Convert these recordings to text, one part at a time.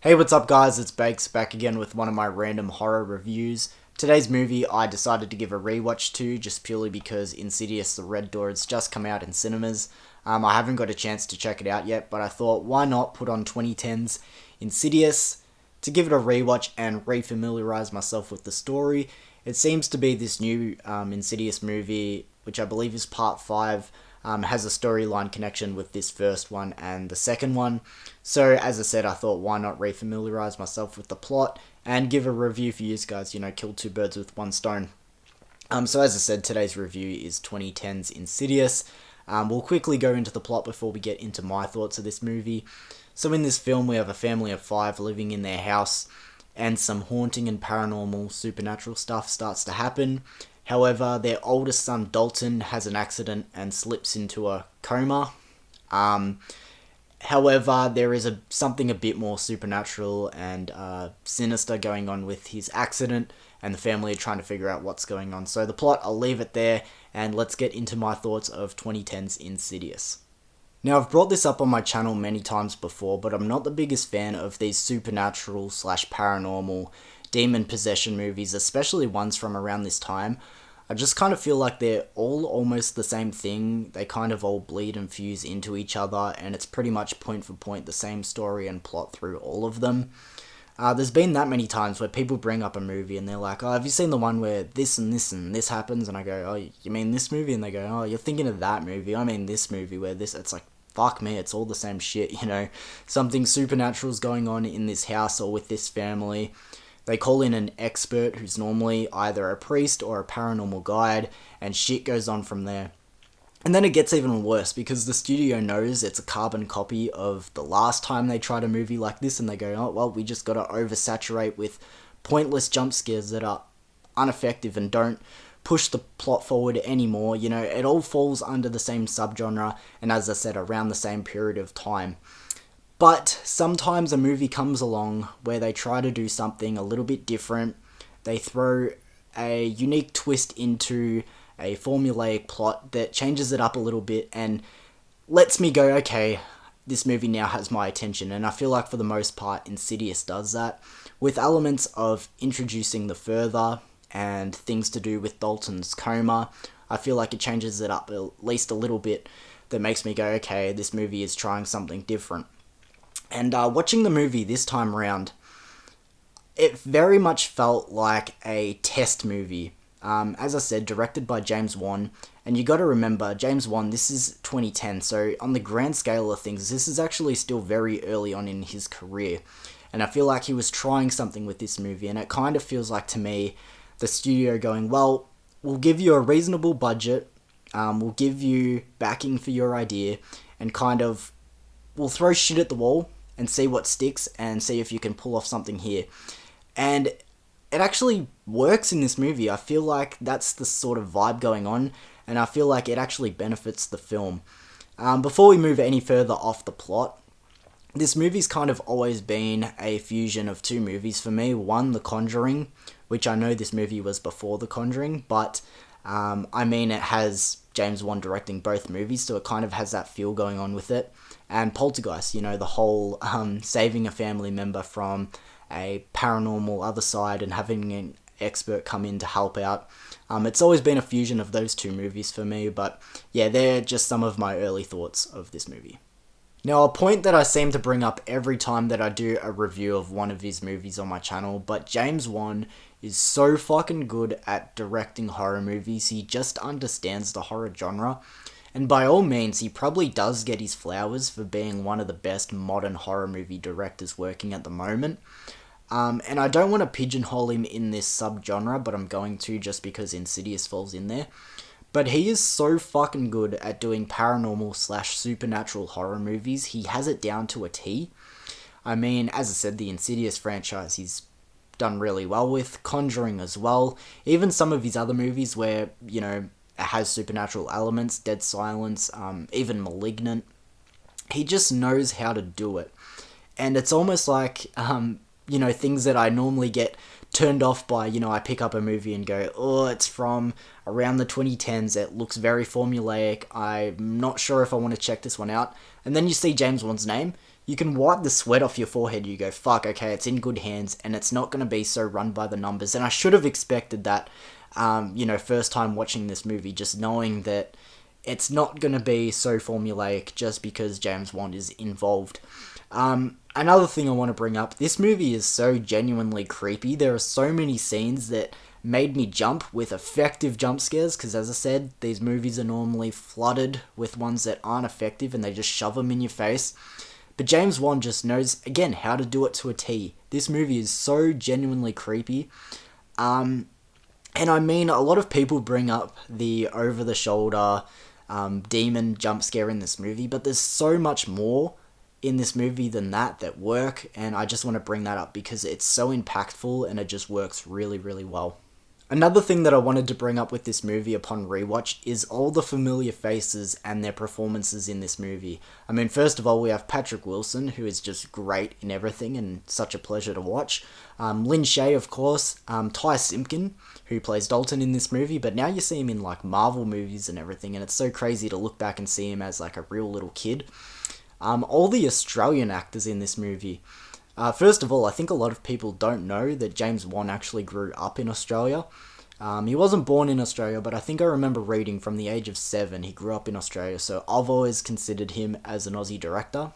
Hey, what's up guys, it's Bakes back again with one of my random horror reviews. Today's movie I decided to give a rewatch to just purely because Insidious The Red Door has just come out in cinemas. I haven't got a chance to check it out yet, but I thought why not put on 2010's Insidious to give it a rewatch and refamiliarize myself with the story. It seems to be this new Insidious movie, which I believe is part 5, has a storyline connection with this first one and the second one. So, as I said, I thought why not refamiliarize myself with the plot and give a review for you guys, kill two birds with one stone. So, as I said, today's review is 2010's Insidious. We'll quickly go into the plot before we get into my thoughts of this movie. So, in this film, we have a family of 5 living in their house, and some haunting and paranormal supernatural stuff starts to happen. However, their oldest son Dalton has an accident and slips into a coma. However, there is something a bit more supernatural and sinister going on with his accident, and the family are trying to figure out what's going on. So the plot, I'll leave it there, and let's get into my thoughts of 2010's Insidious. Now, I've brought this up on my channel many times before, but I'm not the biggest fan of these supernatural / paranormal demon possession movies, especially ones from around this time. I just kind of feel like they're all almost the same thing. They kind of all bleed and fuse into each other, and it's pretty much point for point the same story and plot through all of them. There's been that many times where people bring up a movie and they're like, oh, have you seen the one where this and this and this happens? And I go, oh, you mean this movie? And they go, oh, you're thinking of that movie. I mean this movie where this... It's like, fuck me, it's all the same shit, Something supernatural's going on in this house or with this family. They call in an expert who's normally either a priest or a paranormal guide, and shit goes on from there. And then it gets even worse because the studio knows it's a carbon copy of the last time they tried a movie like this, and they go, oh, well, we just gotta oversaturate with pointless jump scares that are ineffective and don't push the plot forward anymore. It all falls under the same subgenre, and as I said, around the same period of time. But sometimes a movie comes along where they try to do something a little bit different. They throw a unique twist into a formulaic plot that changes it up a little bit and lets me go, okay, this movie now has my attention. And I feel like for the most part, Insidious does that, with elements of introducing the further and things to do with Dalton's coma. I feel like it changes it up at least a little bit that makes me go, okay, this movie is trying something different. And watching the movie this time around, it very much felt like a test movie. As I said, directed by James Wan. And you got to remember, James Wan, this is 2010, so on the grand scale of things, this is actually still very early on in his career. And I feel like he was trying something with this movie, and it kind of feels like to me, the studio going, well, we'll give you a reasonable budget, we'll give you backing for your idea, and kind of, we'll throw shit at the wall and see what sticks and see if you can pull off something here. And it actually works in this movie. I feel like that's the sort of vibe going on, and I feel like it actually benefits the film. Before we move any further off the plot, this movie's kind of always been a fusion of two movies for me. One, The Conjuring, which I know this movie was before The Conjuring, but it has James Wan directing both movies, so it kind of has that feel going on with it. And Poltergeist, the whole saving a family member from a paranormal other side and having an expert come in to help out. It's always been a fusion of those two movies for me, but yeah, they're just some of my early thoughts of this movie. Now, a point that I seem to bring up every time that I do a review of one of his movies on my channel, but James Wan is so fucking good at directing horror movies. He just understands the horror genre. And by all means, he probably does get his flowers for being one of the best modern horror movie directors working at the moment. And I don't want to pigeonhole him in this subgenre, but I'm going to just because Insidious falls in there. But he is so fucking good at doing paranormal / supernatural horror movies. He has it down to a T. As I said, the Insidious franchise he's done really well with. Conjuring as well. Even some of his other movies where, it has supernatural elements. Dead Silence, even Malignant. He just knows how to do it. And it's almost like, things that I normally get turned off by, I pick up a movie and go, oh, it's from around the 2010s, it looks very formulaic, I'm not sure if I want to check this one out. And then you see James Wan's name, you can wipe the sweat off your forehead. You go, fuck, okay, it's in good hands, and it's not going to be so run by the numbers. And I should have expected that, first time watching this movie, just knowing that it's not going to be so formulaic just because James Wan is involved. Another thing I want to bring up, this movie is so genuinely creepy. There are so many scenes that made me jump with effective jump scares, because as I said, these movies are normally flooded with ones that aren't effective and they just shove them in your face. But James Wan just knows, again, how to do it to a T. This movie is so genuinely creepy. And I mean, a lot of people bring up the over-the-shoulder demon jump scare in this movie, but there's so much more in this movie than that work, and I just want to bring that up because it's so impactful and it just works really, really well. Another thing that I wanted to bring up with this movie upon rewatch is all the familiar faces and their performances in this movie. I mean, first of all, we have Patrick Wilson, who is just great in everything and such a pleasure to watch. Lin Shaye, of course. Ty Simpkin, who plays Dalton in this movie, but now you see him in like Marvel movies and everything, and it's so crazy to look back and see him as like a real little kid. All the Australian actors in this movie. First of all, I think a lot of people don't know that James Wan actually grew up in Australia. He wasn't born in Australia, but I think I remember reading from the age of 7 he grew up in Australia, so I've always considered him as an Aussie director.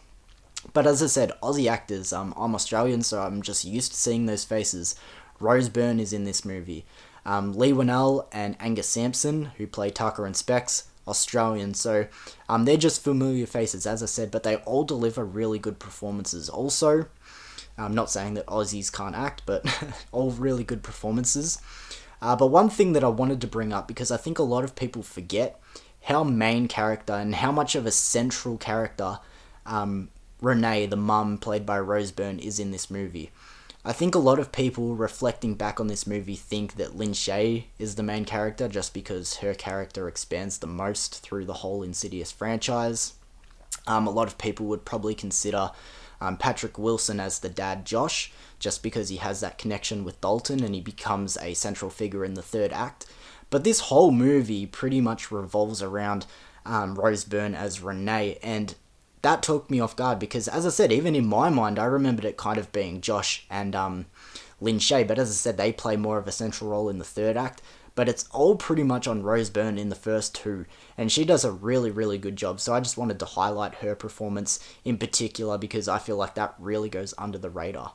But as I said, Aussie actors, I'm Australian, so I'm just used to seeing those faces. Rose Byrne is in this movie. Lee Winnell and Angus Sampson, who play Tucker and Specs, Australian, so they're just familiar faces, as I said, but they all deliver really good performances. Also, I'm not saying that Aussies can't act, but all really good performances. But one thing that I wanted to bring up, because I think a lot of people forget how main character and how much of a central character Renee, the mum played by Rose Byrne, is in this movie. I think a lot of people reflecting back on this movie think that Lin Shaye is the main character just because her character expands the most through the whole Insidious franchise. A lot of people would probably consider Patrick Wilson as the dad Josh, just because he has that connection with Dalton and he becomes a central figure in the third act. But this whole movie pretty much revolves around Rose Byrne as Renee, and that took me off guard because, as I said, even in my mind, I remembered it kind of being Josh and Lin Shaye, but as I said, they play more of a central role in the third act. But it's all pretty much on Rose Byrne in the first two, and she does a really, really good job. So I just wanted to highlight her performance in particular because I feel like that really goes under the radar.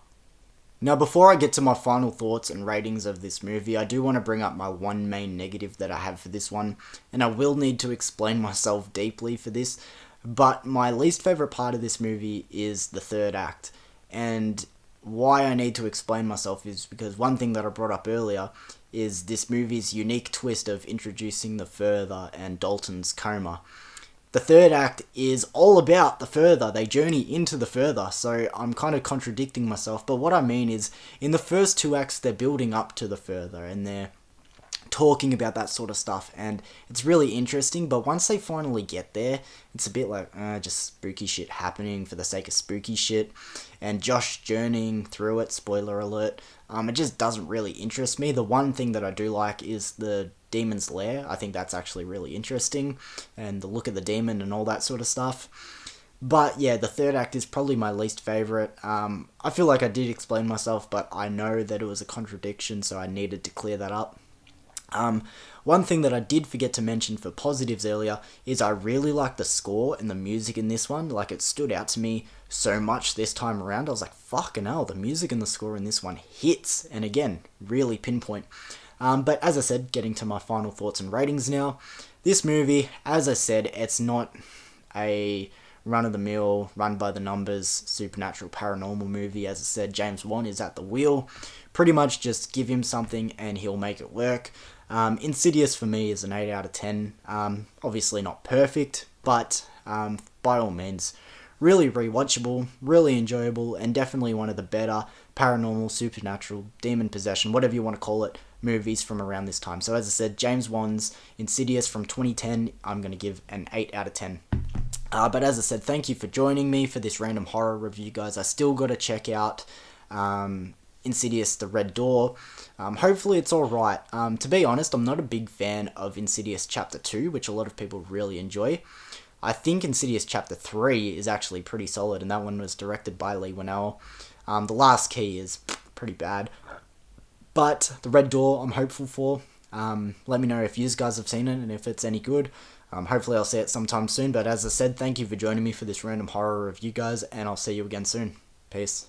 Now, before I get to my final thoughts and ratings of this movie, I do want to bring up my one main negative that I have for this one, and I will need to explain myself deeply for this, but my least favourite part of this movie is the third act, and why I need to explain myself is because one thing that I brought up earlier is this movie's unique twist of introducing the Further and Dalton's coma. The third act is all about the Further. They journey into the Further, so I'm kind of contradicting myself, but what I mean is, in the first two acts, they're building up to the Further, and they're talking about that sort of stuff, and it's really interesting, but once they finally get there, it's a bit like, just spooky shit happening for the sake of spooky shit, and Josh journeying through it, spoiler alert, it just doesn't really interest me. The one thing that I do like is the Demon's Lair. I think that's actually really interesting, and the look of the demon and all that sort of stuff. But yeah, the third act is probably my least favourite. I feel like I did explain myself, but I know that it was a contradiction, so I needed to clear that up. One thing that I did forget to mention for positives earlier is I really like the score and the music in this one. Like, it stood out to me so much this time around. I was like, fucking hell, the music and the score in this one hits. And again, really pinpoint. But as I said, getting to my final thoughts and ratings now. This movie, as I said, it's not a run-of-the-mill, run-by-the-numbers, supernatural, paranormal movie. As I said, James Wan is at the wheel. Pretty much just give him something and he'll make it work. Insidious for me is an 8 out of 10. Obviously not perfect, but by all means, really rewatchable, really enjoyable, and definitely one of the better paranormal, supernatural, demon possession, whatever you want to call it, movies from around this time. So as I said, James Wan's Insidious from 2010, I'm going to give an 8 out of 10. But as I said, thank you for joining me for this random horror review, guys. I still got to check out Insidious The Red Door. Hopefully it's alright. To be honest, I'm not a big fan of Insidious Chapter 2, which a lot of people really enjoy. I think Insidious Chapter 3 is actually pretty solid, and that one was directed by Lee Winnell. The Last Key is pretty bad. But The Red Door, I'm hopeful for. Let me know if you guys have seen it and if it's any good. Hopefully I'll see it sometime soon. But as I said, thank you for joining me for this random horror review, guys, and I'll see you again soon. Peace.